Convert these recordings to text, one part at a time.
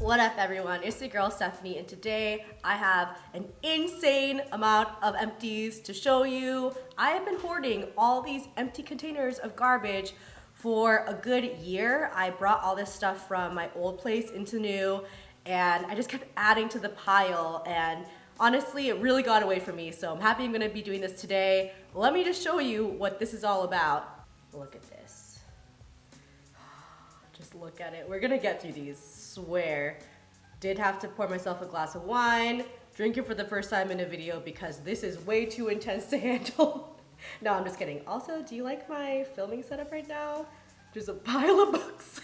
What up everyone, it's your girl Stephanie, and today I have an insane amount of empties to show you. I have been hoarding all these empty containers of garbage for a good year. I brought all this stuff from my old place into new, and I just kept adding to the pile, and honestly it really got away from me, so I'm happy I'm gonna be doing this today. Let me just show you what this is all about. Look at this. Just look at it. We're gonna get through these, swear. Did have to pour myself a glass of wine, drink it for the first time in a video because this is way too intense to handle. No, I'm just kidding. Also, do you like my filming setup right now? There's a pile of books.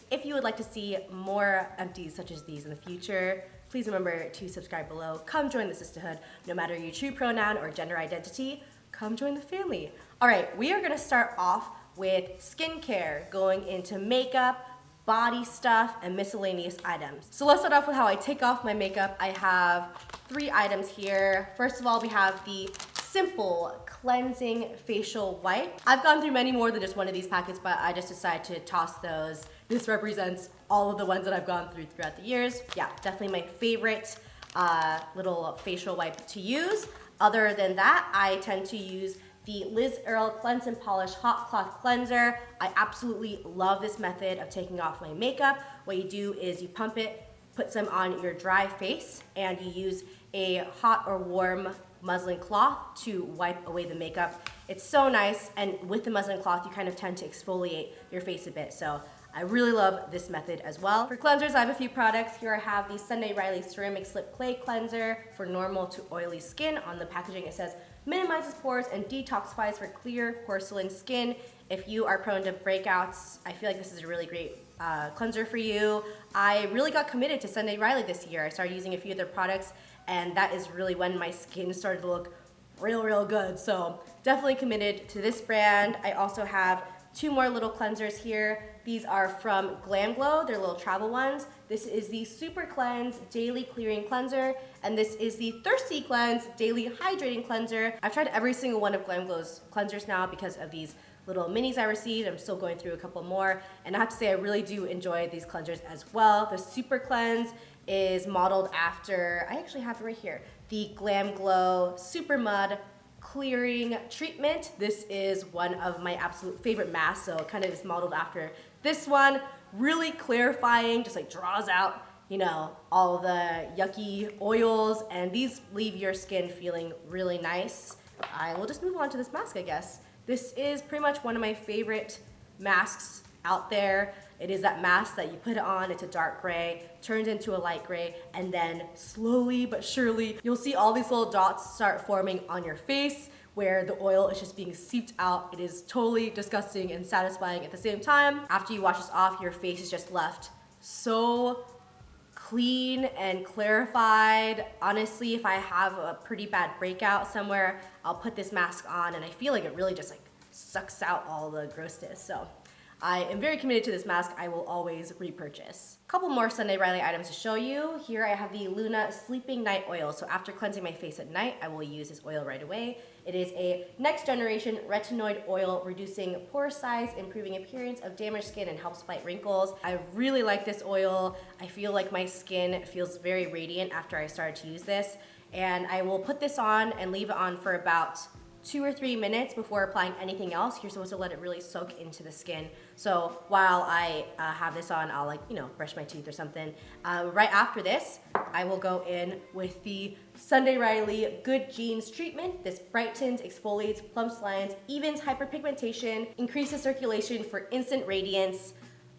If you would like to see more empties such as these in the future, please remember to subscribe below. Come join the sisterhood. No matter your true pronoun or gender identity, come join the family. All right, we are gonna start off with skincare, going into makeup, body stuff, and miscellaneous items. So let's start off with how I take off my makeup. I have 3 items here. First of all, we have the simple cleansing facial wipe. I've gone through many more than just one of these packets, but I just decided to toss those. This represents all of the ones that I've gone through throughout the years. Yeah, definitely my favorite little facial wipe to use. Other than that, I tend to use the Earle Cleanse and Polish Hot Cloth Cleanser. I absolutely love this method of taking off my makeup. What you do is you pump it, put some on your dry face, and you use a hot or warm muslin cloth to wipe away the makeup. It's so nice, and with the muslin cloth, you kind of tend to exfoliate your face a bit. So I really love this method as well. For cleansers, I have a few products. Here I have the Sunday Riley Ceramic Slip Clay Cleanser for normal to oily skin. On the packaging it says, minimizes pores and detoxifies for clear porcelain skin. If you are prone to breakouts, I feel like this is a really great cleanser for you. I really got committed to Sunday Riley this year. I started using a few of their products, and that is really when my skin started to look real good. So definitely committed to this brand. I also have 2 more little cleansers here. These are from Glamglow, they're little travel ones. This is the Super Cleanse Daily Clearing Cleanser, and this is the Thirsty Cleanse Daily Hydrating Cleanser. I've tried every single one of Glamglow's cleansers now because of these little minis I received. I'm still going through a couple more, and I have to say I really do enjoy these cleansers as well. The Super Cleanse is modeled after, I actually have it right here, the Glamglow Supermud Clearing Treatment. This is one of my absolute favorite masks, so it kind of is modeled after this one. Really clarifying, just like draws out, you know, all the yucky oils, and these leave your skin feeling really nice. I will just move on to this mask, I guess. This is pretty much one of my favorite masks out there. It is that mask that you put it on, it's a dark gray, turns into a light gray, and then slowly but surely, you'll see all these little dots start forming on your face where the oil is just being seeped out. It is totally disgusting and satisfying at the same time. After you wash this off, your face is just left so clean and clarified. Honestly, if I have a pretty bad breakout somewhere, I'll put this mask on, and I feel like it really just like sucks out all the grossness. So I am very committed to this mask. I will always repurchase. A couple more Sunday Riley items to show you. Here I have the Luna Sleeping Night Oil. So after cleansing my face at night, I will use this oil right away. It is a next generation retinoid oil, reducing pore size, improving appearance of damaged skin, and helps fight wrinkles. I really like this oil. I feel like my skin feels very radiant after I started to use this. And I will put this on and leave it on for about 2 or 3 minutes before applying anything else. You're supposed to let it really soak into the skin. So while I have this on, I'll brush my teeth or something. Right after this, I will go in with the Sunday Riley Good Genes Treatment. This brightens, exfoliates, plumps lines, evens hyperpigmentation, increases circulation for instant radiance.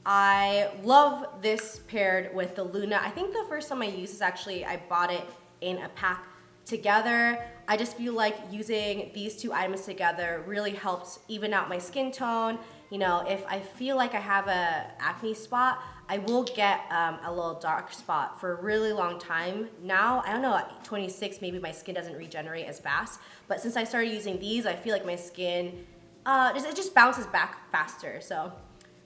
I love this paired with the Luna. I think the first time I used this, actually, I bought it in a pack together. I just feel like using these 2 items together really helps even out my skin tone. You know, if I feel like I have a acne spot, I will get a little dark spot for a really long time now. I don't know, at 26, maybe my skin doesn't regenerate as fast, but since I started using these, I feel like my skin, it just bounces back faster. So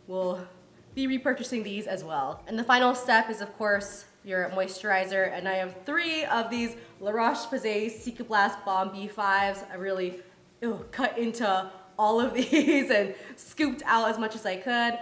we'll be repurchasing these as well. And the final step is, of course, your moisturizer, and I have 3 of these La Roche-Posay Cicaplast Balm B5s. I really cut into all of these and scooped out as much as I could.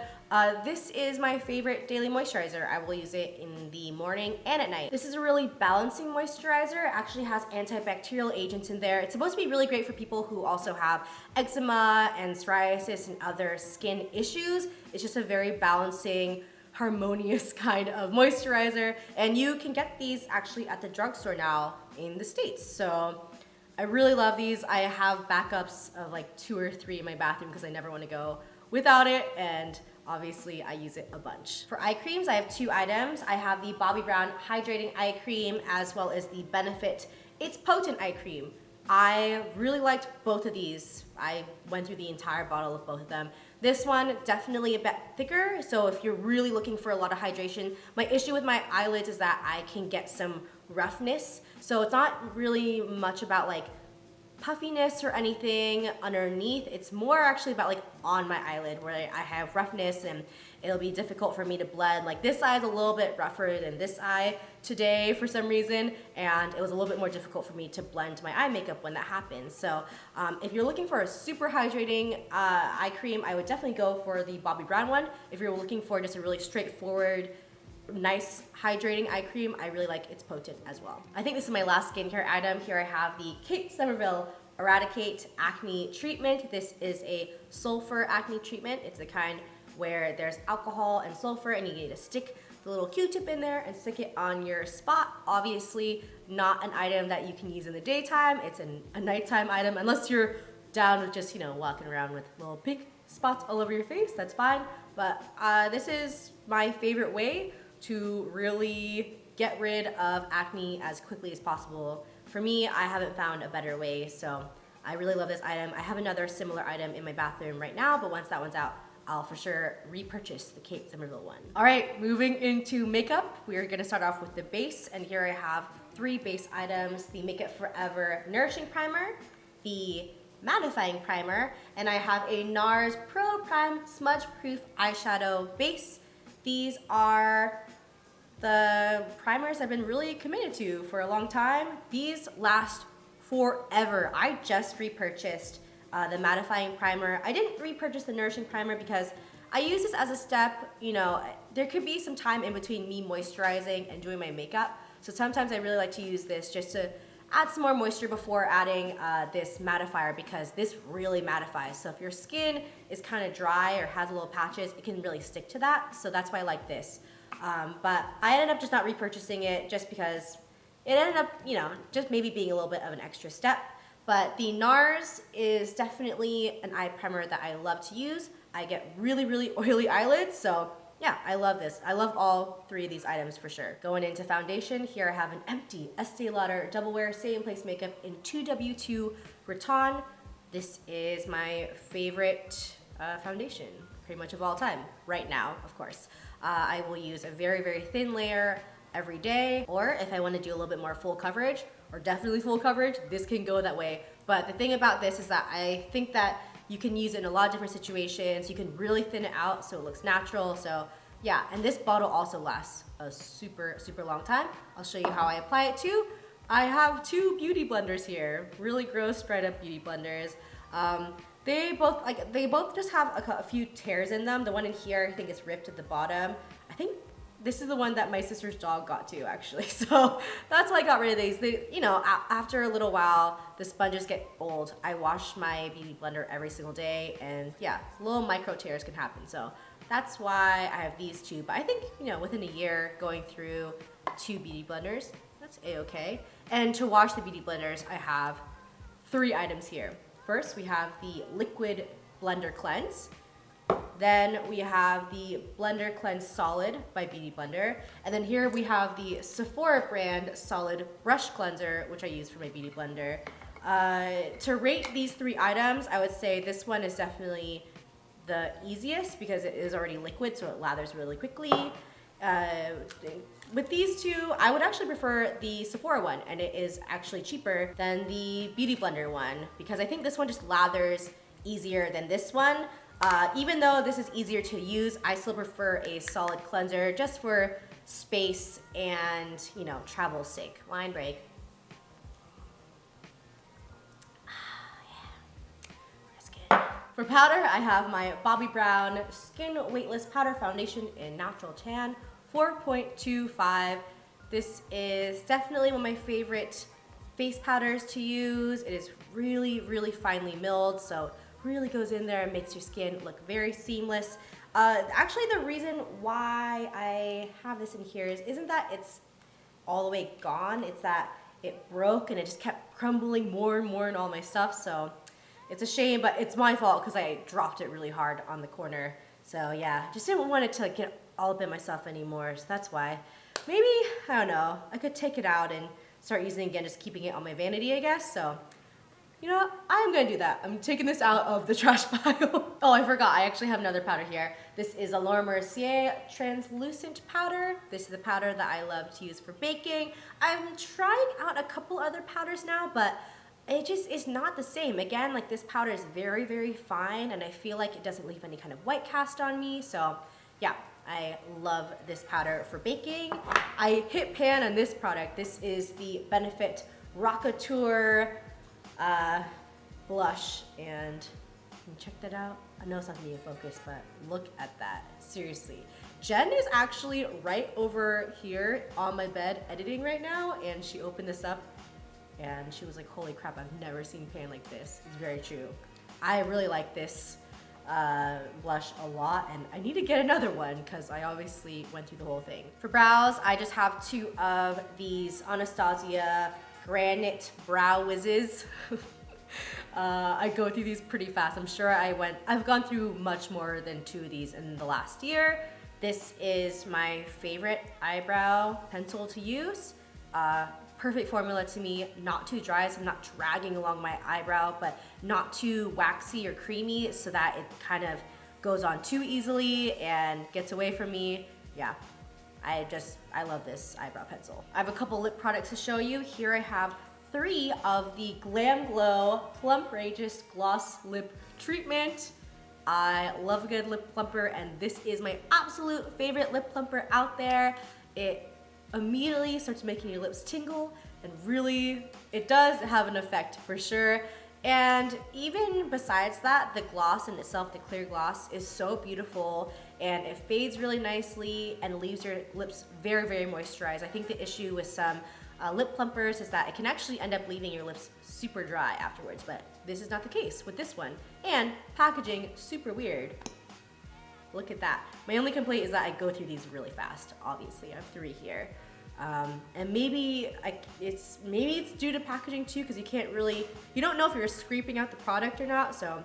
This is my favorite daily moisturizer. I will use it in the morning and at night. This is a really balancing moisturizer. It actually has antibacterial agents in there. It's supposed to be really great for people who also have eczema and psoriasis and other skin issues. It's just a very balancing, harmonious kind of moisturizer, and you can get these actually at the drugstore now in the States. So I really love these. I have backups of like 2 or 3 in my bathroom because I never want to go without it, and obviously I use it a bunch. For eye creams, I have 2 items. I have the Bobbi Brown Hydrating Eye Cream as well as the Benefit It's Potent Eye Cream. I really liked both of these. I went through the entire bottle of both of them. This one, definitely a bit thicker, so if you're really looking for a lot of hydration, my issue with my eyelids is that I can get some roughness, so it's not really much about like puffiness or anything underneath. It's more actually about like on my eyelid where I have roughness and it'll be difficult for me to blend. Like this eye is a little bit rougher than this eye today for some reason, and it was a little bit more difficult for me to blend my eye makeup when that happens. So if you're looking for a super hydrating eye cream, I would definitely go for the Bobbi Brown one. If you're looking for just a really straightforward, nice hydrating eye cream, I really like It's Potent as well. I think this is my last skincare item. Here I have the Somerville Eradikate Acne Treatment. This is a sulfur acne treatment. It's the kind where there's alcohol and sulfur and you need to stick the little Q-tip in there and stick it on your spot. Obviously not an item that you can use in the daytime. It's a nighttime item unless you're down with just, you know, walking around with little pink spots all over your face, that's fine. But this is my favorite way to really get rid of acne as quickly as possible. For me, I haven't found a better way, so I really love this item. I have another similar item in my bathroom right now, but once that one's out, I'll for sure repurchase the Somerville one. All right, moving into makeup, we're gonna start off with the base, and here I have 3 base items: the Make Up Forever Nourishing Primer, the Mattifying Primer, and I have a Nars Pro Prime Smudge Proof Eyeshadow Base. These are the primers I've been really committed to for a long time. These last forever. I just repurchased the mattifying primer. I didn't repurchase the nourishing primer because I use this as a step. You know, there could be some time in between me moisturizing and doing my makeup. So sometimes I really like to use this just to add some more moisture before adding this mattifier, because this really mattifies. So if your skin is kind of dry or has little patches, it can really stick to that. So that's why I like this. But I ended up just not repurchasing it just because it ended up, you know, just maybe being a little bit of an extra step. But the Nars is definitely an eye primer that I love to use. I get really, really oily eyelids, so yeah, I love this. I love all 3 of these items for sure. Going into foundation, here I have an empty Estee Lauder Double Wear Stay in Place Makeup in 2W2 Raton. This is my favorite foundation, pretty much of all time, right now, of course. I will use a very, very thin layer every day, or if I want to do a little bit more full coverage, or definitely full coverage, this can go that way. But the thing about this is that I think that you can use it in a lot of different situations. You can really thin it out so it looks natural. So yeah, and this bottle also lasts a super, super long time. I'll show you how I apply it too. I have 2 beauty blenders here, really gross dried up beauty blenders. They both just have a few tears in them. The one in here, I think it's ripped at the bottom. I think this is the one that my sister's dog got to, actually. So that's why I got rid of these. They, you know, after a little while, the sponges get old. I wash my beauty blender every single day, and yeah, little micro tears can happen. So that's why I have these 2. But I think, you know, within a year, going through 2 beauty blenders, that's a-okay. And to wash the beauty blenders, I have 3 items here. First, we have the Liquid Blender Cleanse. Then we have the Blender Cleanse Solid by Beautyblender. And then here we have the Sephora brand Solid Brush Cleanser, which I use for my beauty blender. To rate these 3 items, I would say this one is definitely the easiest because it is already liquid, so it lathers really quickly. With these 2, I would actually prefer the Sephora one, and it is actually cheaper than the Beauty Blender one because I think this one just lathers easier than this one. Even though this is easier to use, I still prefer a solid cleanser just for space and, you know, travel's sake. Line break. Yeah. That's good. For powder, I have my Bobbi Brown Skin Weightless Powder Foundation in Natural Tan 4.25. This is definitely one of my favorite face powders to use. It is really, really finely milled, so really goes in there and makes your skin look very seamless. Actually, the reason why I have this in here isn't that it's all the way gone, it's that it broke and it just kept crumbling more and more in all my stuff, so it's a shame, but it's my fault because I dropped it really hard on the corner. So yeah, just didn't want it to get all up in my stuff anymore, so that's why. Maybe, I don't know, I could take it out and start using it again, just keeping it on my vanity, I guess, so. You know what? I'm gonna do that. I'm taking this out of the trash pile. Oh, I forgot. I actually have another powder here. This is a Mercier translucent powder. This is the powder that I love to use for baking. I'm trying out a couple other powders now, but it just is not the same. Again, like this powder is very, very fine, and I feel like it doesn't leave any kind of white cast on me. So yeah, I love this powder for baking. I hit pan on this product. This is the Benefit Rockateur blush, and check that out. I know it's not gonna be in focus, but look at that. Seriously. Jen is actually right over here on my bed editing right now, and she opened this up and she was like, holy crap, I've never seen pan like this. It's very true. I really like this blush a lot, and I need to get another one because I obviously went through the whole thing. For brows, I just have two of these Anastasia Granite Brow Whizzes. I go through these pretty fast. I'm sure I've gone through much more than two of these in the last year. This is my favorite eyebrow pencil to use. Perfect formula to me, not too dry so I'm not dragging along my eyebrow, but not too waxy or creamy so that it kind of goes on too easily and gets away from me. Yeah. I love this eyebrow pencil. I have a couple lip products to show you. Here I have 3 of the Glamglow Plumprageous Gloss Lip Treatment. I love a good lip plumper, and this is my absolute favorite lip plumper out there. It immediately starts making your lips tingle, and really, it does have an effect for sure. And even besides that, the gloss in itself, the clear gloss, is so beautiful, and it fades really nicely and leaves your lips very, very moisturized. I think the issue with some lip plumpers is that it can actually end up leaving your lips super dry afterwards, but this is not the case with this one. And packaging, super weird. Look at that. My only complaint is that I go through these really fast. Obviously, I have 3 here. And maybe it's due to packaging too, because you don't know if you're scraping out the product or not. So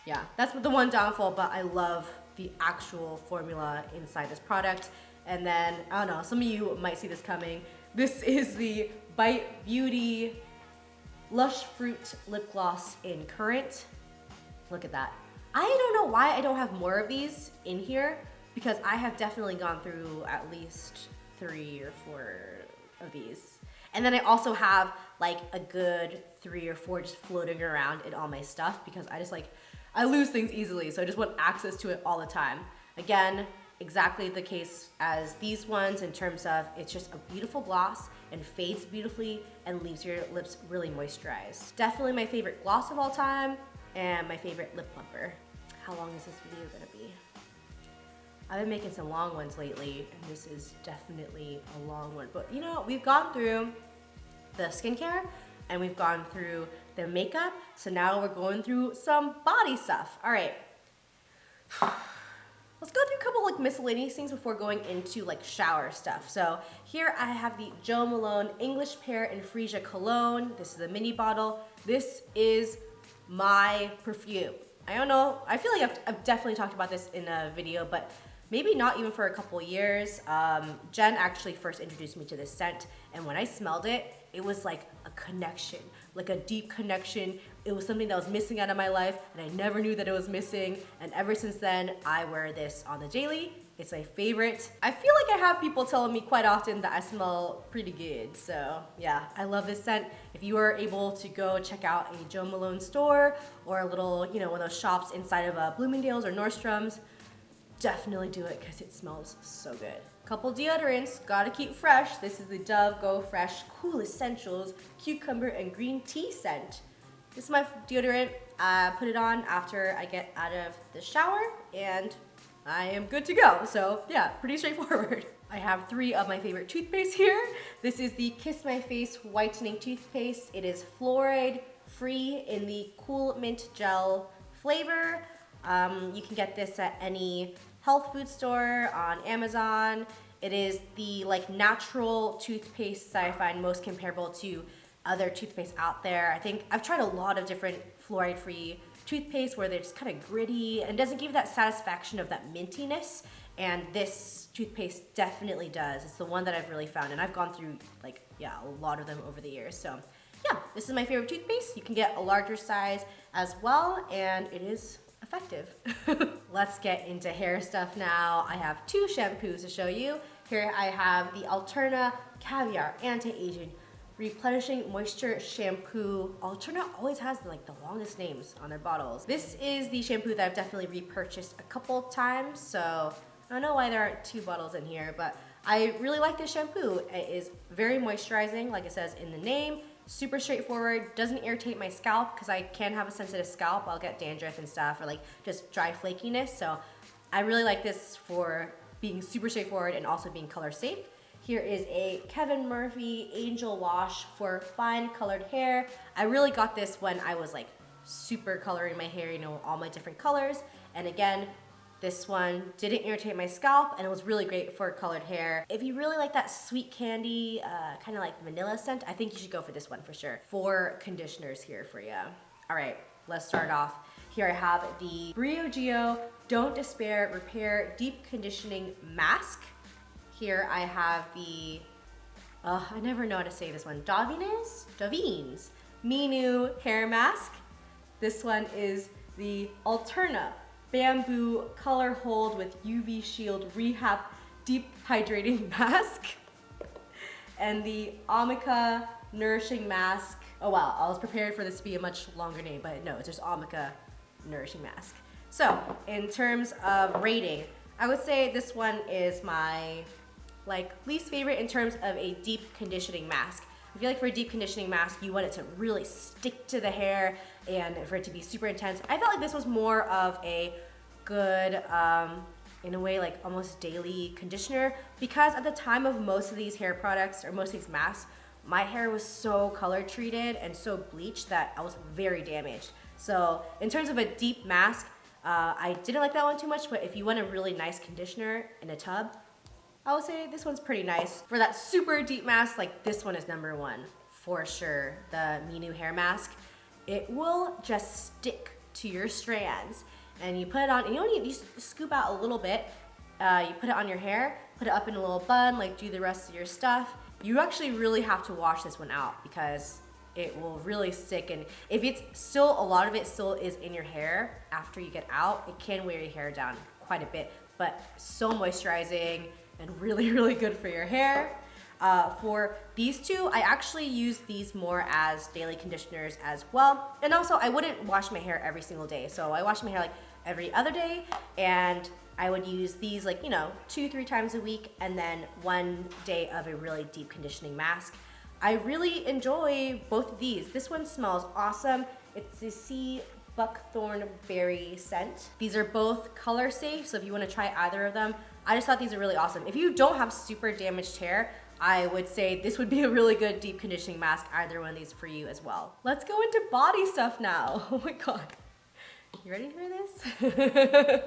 yeah, that's the one downfall, but I love the actual formula inside this product. And then, I don't know, some of you might see this coming. This is the Bite Beauty Lush Fruit Lip Gloss in Currant. Look at that. I don't know why I don't have more of these in here, because I have definitely gone through at least 3 or 4 of these. And then I also have like a good 3 or 4 just floating around in all my stuff, because I lose things easily, so I just want access to it all the time. Again, exactly the case as these ones in terms of it's just a beautiful gloss and fades beautifully and leaves your lips really moisturized. Definitely my favorite gloss of all time and my favorite lip plumper. How long is this video gonna be? I've been making some long ones lately, and this is definitely a long one. But you know, we've gone through the skincare and we've gone through the makeup, so now we're going through some body stuff. All right. Let's go through a couple like miscellaneous things before going into like shower stuff. So here I have the Jo Malone English Pear and Freesia Cologne. This is a mini bottle. This is my perfume. I don't know, I feel like I've definitely talked about this in a video, but maybe not even for a couple years. Jen actually first introduced me to this scent, and when I smelled it, it was like a connection, like a deep connection. It was something that was missing out of my life, and I never knew that it was missing, and ever since then, I wear this on the daily. It's my favorite. I feel like I have people telling me quite often that I smell pretty good, so yeah, I love this scent. If you are able to go check out a Jo Malone store or a little, you know, one of those shops inside of Bloomingdale's or Nordstrom's, definitely do it because it smells so good. Couple deodorants, gotta keep fresh. This is the Dove Go Fresh Cool Essentials Cucumber and Green Tea Scent. This is my deodorant. put it on after I get out of the shower, and I am good to go. So yeah, pretty straightforward. I have 3 of my favorite toothpaste here. This is the Kiss My Face Whitening Toothpaste. It is fluoride free in the Cool Mint Gel flavor. You can get this at any health food store, on Amazon. It is the like natural toothpaste that I find most comparable to other toothpaste out there. I think I've tried a lot of different fluoride free toothpaste where they're just kind of gritty and doesn't give that satisfaction of that mintiness, and this toothpaste definitely does. It's the one that I've really found, and I've gone through like, yeah, a lot of them over the years. So yeah, this is my favorite toothpaste. You can get a larger size as well, and it is effective. Let's get into hair stuff now. I have 2 shampoos to show you. Here I have the Alterna Caviar Anti-Aging Replenishing Moisture Shampoo. Alterna always has like the longest names on their bottles. This is the shampoo that I've definitely repurchased a couple times, so I don't know why there aren't 2 bottles in here, but I really like this shampoo. It is very moisturizing, like it says in the name. Super straightforward, doesn't irritate my scalp because I can have a sensitive scalp. I'll get dandruff and stuff, or like just dry flakiness. So I really like this for being super straightforward and also being color safe. Here is a Kevin Murphy Angel Wash for fine colored hair. I really got this when I was like super coloring my hair, you know, all my different colors. And again, this one didn't irritate my scalp, and it was really great for colored hair. If you really like that sweet candy, kind of like vanilla scent, I think you should go for this one for sure. 4 conditioners here for you. All right, let's start off. Here I have the Briogeo Don't Despair Repair Deep Conditioning Mask. Here I have the, I never know how to say this one, Davines Minu Hair Mask. This one is the Alterna Bamboo Color Hold with UV Shield Rehab Deep Hydrating Mask. And the Amika Nourishing Mask. Oh wow, I was prepared for this to be a much longer name, but no, it's just Amika Nourishing Mask. So, in terms of rating, I would say this one is my least favorite in terms of a deep conditioning mask. I feel like for a deep conditioning mask, you want it to really stick to the hair and for it to be super intense. I felt like this was more of a good, in a way, like almost daily conditioner, because at the time of most of these hair products or most of these masks, my hair was so color treated and so bleached that I was very damaged. So in terms of a deep mask, I didn't like that one too much, but if you want a really nice conditioner in a tub, I would say this one's pretty nice. For that super deep mask, like this one is number 1 for sure. The Minu hair mask, it will just stick to your strands, and you put it on, and you scoop out a little bit. You put it on your hair, put it up in a little bun, like do the rest of your stuff. You actually really have to wash this one out because it will really stick, and if it's still, a lot of it still is in your hair after you get out, it can wear your hair down quite a bit, but so moisturizing and really, really good for your hair. For these 2, I actually use these more as daily conditioners as well. And also, I wouldn't wash my hair every single day. So I wash my hair like every other day, and I would use these 2-3 times a week, and then 1 day of a really deep conditioning mask. I really enjoy both of these. This one smells awesome. It's the Sea Buckthorn Berry scent. These are both color safe, so if you want to try either of them, I just thought these are really awesome. If you don't have super damaged hair, I would say this would be a really good deep conditioning mask, either one of these for you as well. Let's go into body stuff now. Oh my god. You ready for this?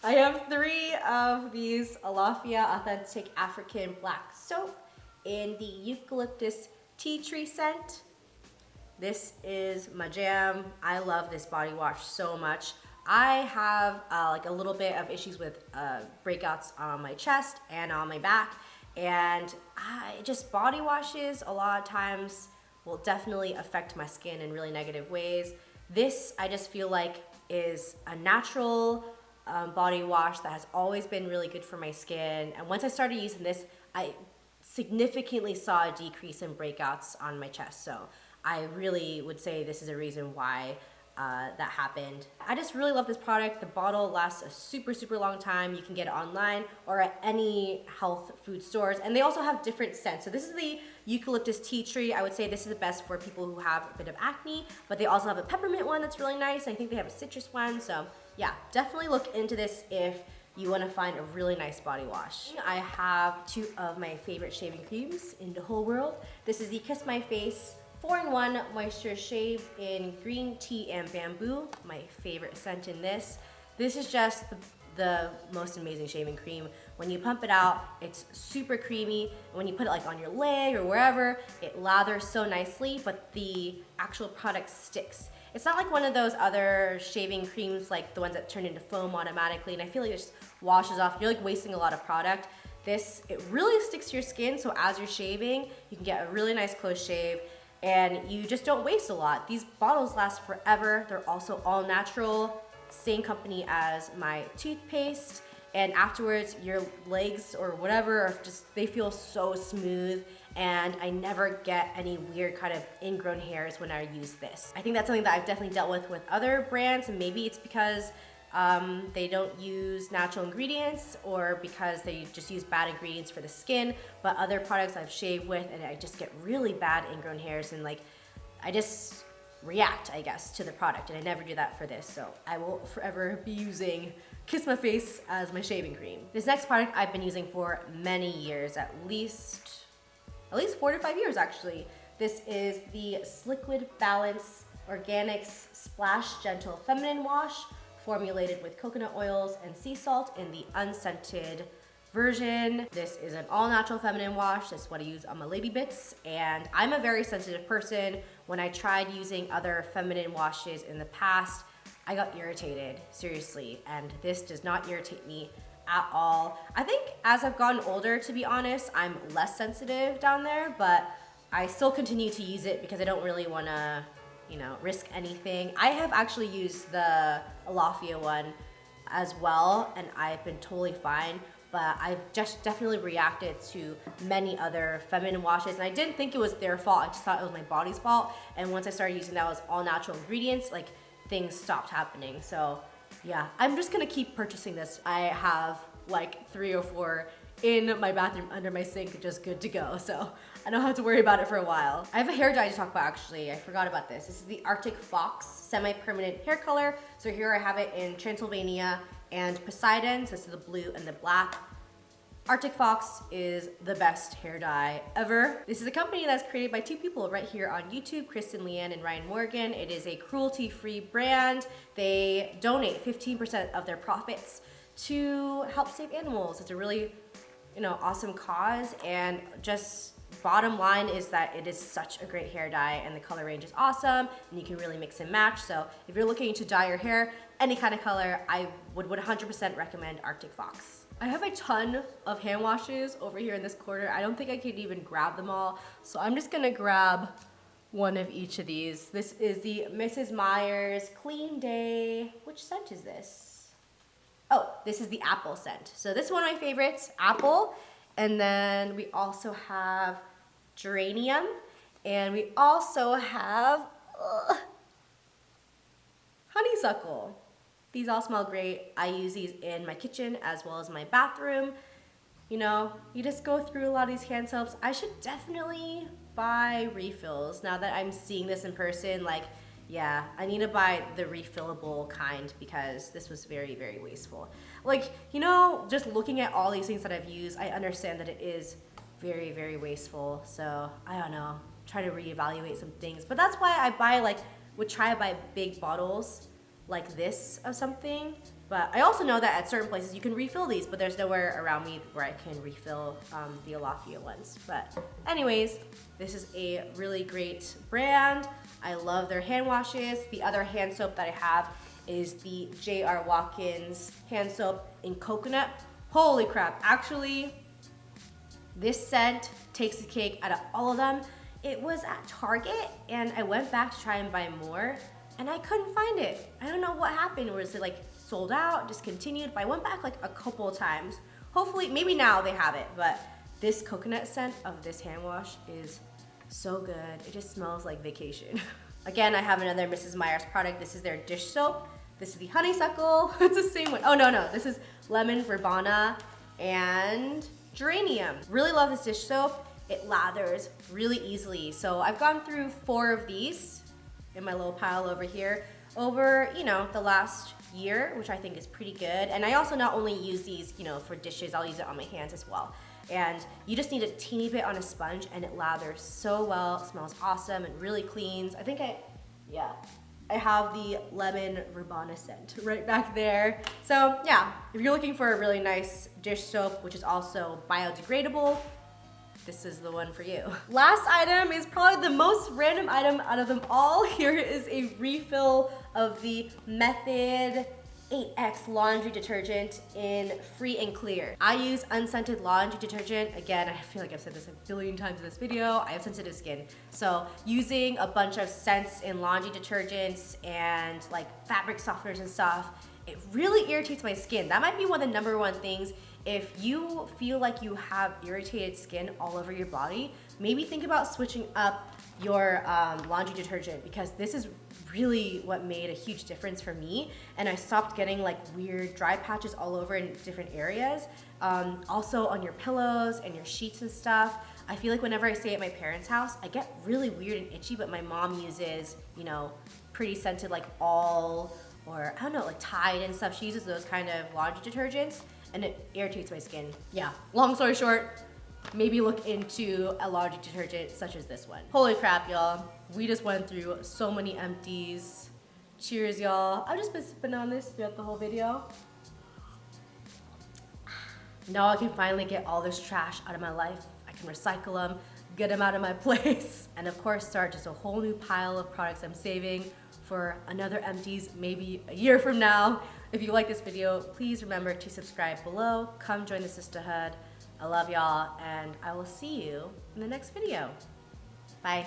I have 3 of these Alafia Authentic African Black Soap in the Eucalyptus Tea Tree scent. This is my jam. I love this body wash so much. I have a little bit of issues with breakouts on my chest and on my back, and just body washes a lot of times will definitely affect my skin in really negative ways. This, I just feel like, is a natural body wash that has always been really good for my skin, and once I started using this, I significantly saw a decrease in breakouts on my chest. So I really would say this is a reason why that happened. I just really love this product. The bottle lasts a super, super long time. You can get it online or at any health food stores. And they also have different scents. So this is the eucalyptus tea tree. I would say this is the best for people who have a bit of acne, but they also have a peppermint one that's really nice. I think they have a citrus one. So yeah, definitely look into this if you want to find a really nice body wash. I have two of my favorite shaving creams in the whole world. This is the Kiss My Face 4-in-1 Moisture Shave in green tea and bamboo. My favorite scent in this. This is just the most amazing shaving cream. When you pump it out, it's super creamy. When you put it like on your leg or wherever, it lathers so nicely, but the actual product sticks. It's not like one of those other shaving creams like the ones that turn into foam automatically, and I feel like it just washes off. You're like wasting a lot of product. This, it really sticks to your skin, so as you're shaving, you can get a really nice close shave, and you just don't waste a lot. These bottles last forever. They're also all natural, same company as my toothpaste, and afterwards your legs or whatever are just, they feel so smooth, and I never get any weird kind of ingrown hairs when I use this. I think that's something that I've definitely dealt with other brands, and maybe it's because they don't use natural ingredients or because they just use bad ingredients for the skin, but other products I've shaved with and I just get really bad ingrown hairs, and like I just react, I guess, to the product, and I never do that for this, so I will forever be using Kiss My Face as my shaving cream. This next product I've been using for many years, at least 4 to 5 years actually. This is the Sliquid Balance Organics Splash Gentle Feminine Wash, formulated with coconut oils and sea salt in the unscented version. This is an all-natural feminine wash. This is what I use on my lady bits, and I'm a very sensitive person. When I tried using other feminine washes in the past, I got irritated, seriously, and this does not irritate me at all. I think as I've gotten older, to be honest, I'm less sensitive down there, but I still continue to use it because I don't really want to, you know, risk anything. I have actually used the Alafia one as well, and I've been totally fine, but I've just definitely reacted to many other feminine washes, and I didn't think it was their fault. I just thought it was my body's fault, and once I started using that was all natural ingredients, like things stopped happening. So yeah, I'm just gonna keep purchasing this. I have like 3 or 4 in my bathroom under my sink, just good to go, so I don't have to worry about it for a while. I have a hair dye to talk about actually. I forgot about this. This is the Arctic Fox Semi-Permanent Hair Color. So here I have it in Transylvania and Poseidon. So this is the blue and the black. Arctic Fox is the best hair dye ever. This is a company that's created by 2 people right here on YouTube, Kristen Leanne and Ryan Morgan. It is a cruelty-free brand. They donate 15% of their profits to help save animals. It's a really, you know, awesome cause, and just bottom line is that it is such a great hair dye, and the color range is awesome, and you can really mix and match. So if you're looking to dye your hair any kind of color, I would 100% recommend Arctic Fox. I have a ton of hand washes over here in this corner. I don't think I could even grab them all, so I'm just gonna grab one of each of these. This is the Mrs. Meyer's Clean Day. Which scent is this? Oh, this is the apple scent. So this is one of my favorites, apple. And then we also have geranium, and we also have honeysuckle. These all smell great. I use these in my kitchen as well as my bathroom. You know, you just go through a lot of these hand soaps. I should definitely buy refills now that I'm seeing this in person. Like, yeah, I need to buy the refillable kind because this was very, very wasteful. Like, you know, just looking at all these things that I've used, I understand that it is very, very wasteful. So, I don't know, try to reevaluate some things. But that's why I buy, like, would try to buy big bottles like this of something. But I also know that at certain places you can refill these, but there's nowhere around me where I can refill the Alafia ones. But anyways, this is a really great brand. I love their hand washes. The other hand soap that I have is the J.R. Watkins hand soap in coconut. Holy crap, actually, this scent takes the cake out of all of them. It was at Target, and I went back to try and buy more, and I couldn't find it. I don't know what happened. Was it like sold out, discontinued? But I went back like a couple of times. Hopefully, maybe now they have it, but this coconut scent of this hand wash is so good. It just smells like vacation. Again, I have another Mrs. Meyer's product. This is their dish soap. This is the honeysuckle. It's the same one. Oh, no. This is lemon verbena and geranium. Really love this dish soap. it lathers really easily. So I've gone through 4 of these in my little pile over here over, you know, the last year, which I think is pretty good. And I also not only use these, you know, for dishes, I'll use it on my hands as well. And you just need a teeny bit on a sponge and it lathers so well. It smells awesome and really cleans. I think I have the lemon Rubana scent right back there. So yeah, if you're looking for a really nice dish soap, which is also biodegradable, this is the one for you. Last item is probably the most random item out of them all. Here is a refill of the Method 8X laundry detergent in Free and Clear. I use unscented laundry detergent. Again, I feel like I've said this a billion times in this video. I have sensitive skin. So using a bunch of scents in laundry detergents and like fabric softeners and stuff, it really irritates my skin. That might be one of the #1 things. If you feel like you have irritated skin all over your body, maybe think about switching up your laundry detergent, because this is really what made a huge difference for me. And I stopped getting like weird dry patches all over in different areas. Also on your pillows and your sheets and stuff. I feel like whenever I stay at my parents' house, I get really weird and itchy, but my mom uses, you know, pretty scented like All, or I don't know, like Tide and stuff. She uses those kind of laundry detergents and it irritates my skin. Yeah, long story short, maybe look into a laundry detergent such as this one. Holy crap, y'all. We just went through so many empties. Cheers, y'all. I've just been sipping on this throughout the whole video. Now I can finally get all this trash out of my life. I can recycle them, get them out of my place, and of course start just a whole new pile of products I'm saving for another empties, maybe a year from now. If you like this video, please remember to subscribe below. Come join the sisterhood. I love y'all, and I will see you in the next video. Bye.